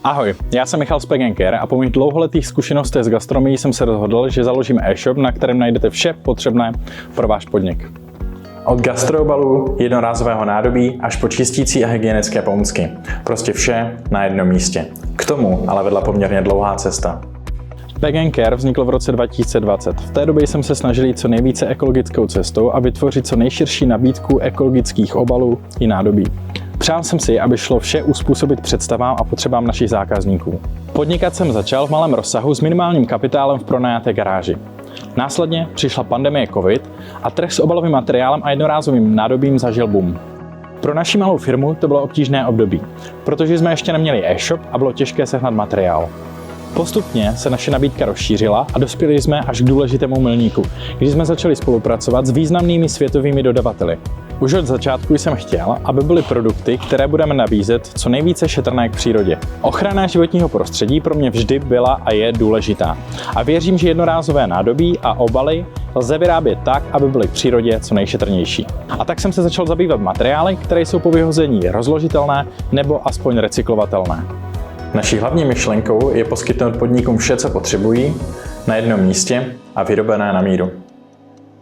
Ahoj, já jsem Michal z Pack & Care a po mých dlouholetých zkušenostech s gastronomií jsem se rozhodl, že založím e-shop, na kterém najdete vše potřebné pro váš podnik. Od gastroobalů, jednorázového nádobí až po čistící a hygienické pomůcky. Prostě vše na jednom místě. K tomu ale vedla poměrně dlouhá cesta. Pack & Care vznikl v roce 2020. V té době jsem se snažil jít co nejvíce ekologickou cestou a vytvořit co nejširší nabídku ekologických obalů i nádobí. Přál jsem si, aby šlo vše uspůsobit představám a potřebám našich zákazníků. Podnikat jsem začal v malém rozsahu s minimálním kapitálem v pronajaté garáži. Následně přišla pandemie COVID a trh s obalovým materiálem a jednorázovým nádobím zažil boom. Pro naši malou firmu to bylo obtížné období, protože jsme ještě neměli e-shop a bylo těžké sehnat materiál. Postupně se naše nabídka rozšířila a dospěli jsme až k důležitému milníku, když jsme začali spolupracovat s významnými světovými dodavateli. Už od začátku jsem chtěl, aby byly produkty, které budeme nabízet, co nejvíce šetrné k přírodě. Ochrana životního prostředí pro mě vždy byla a je důležitá. A věřím, že jednorázové nádobí a obaly lze vyrábět tak, aby byly k přírodě co nejšetrnější. A tak jsem se začal zabývat materiály, které jsou po vyhození rozložitelné nebo aspoň recyklovatelné. Naší hlavní myšlenkou je poskytnout podnikům vše, co potřebují, na jednom místě a vyrobené na míru.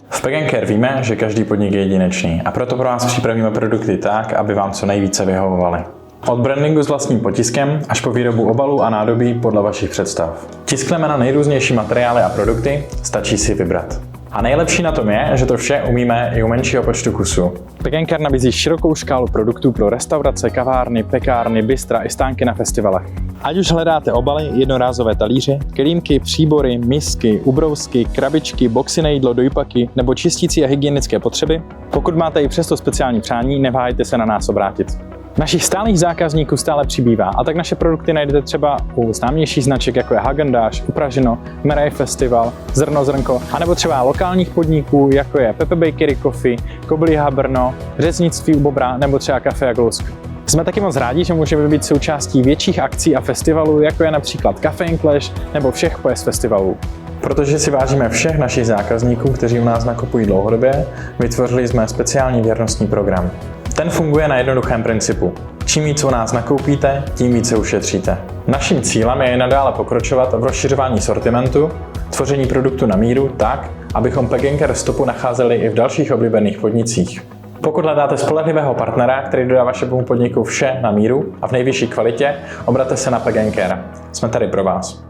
V Pack & Care víme, že každý podnik je jedinečný a proto pro vás připravíme produkty tak, aby vám co nejvíce vyhovovaly. Od brandingu s vlastním potiskem až po výrobu obalů a nádobí podle vašich představ. Tiskneme na nejrůznější materiály a produkty, stačí si vybrat. A nejlepší na tom je, že to vše umíme i u menšího počtu kusů. Pack & Care nabízí širokou škálu produktů pro restaurace, kavárny, pekárny, bystra i stánky na festivalech. Ať už hledáte obaly, jednorázové talíře, kelímky, příbory, misky, ubrousky, krabičky, boxy na jídlo, dojpaky nebo čistící a hygienické potřeby, pokud máte i přesto speciální přání, neváhejte se na nás obrátit. Našich stálých zákazníků stále přibývá a tak naše produkty najdete třeba u známějších značek jako je Häagen-Dazs, Upraženo, Merej Festival, Zrno Zrnko, anebo třeba lokálních podniků jako je Pepe Bakery Coffee, Kobliha Brno, Řeznictví u Bobra nebo třeba Café Jaglousk. Jsme taky moc rádi, že můžeme být součástí větších akcí a festivalů, jako je například Café & Clash nebo všech Pojes festivalů. Protože si vážíme všech našich zákazníků, kteří u nás nakupují dlouhodobě, vytvořili jsme speciální věrnostní program. Ten funguje na jednoduchém principu. Čím víc u nás nakoupíte, tím více ušetříte. Naším cílem je i nadále pokračovat v rozšiřování sortimentu, tvoření produktu na míru tak, abychom Pack & Care stopu nacházeli i v dalších oblíbených podnicích. Pokud hledáte spolehlivého partnera, který dodá vašemu podniku vše na míru a v nejvyšší kvalitě, obraťte se na Pack & Care. Jsme tady pro vás.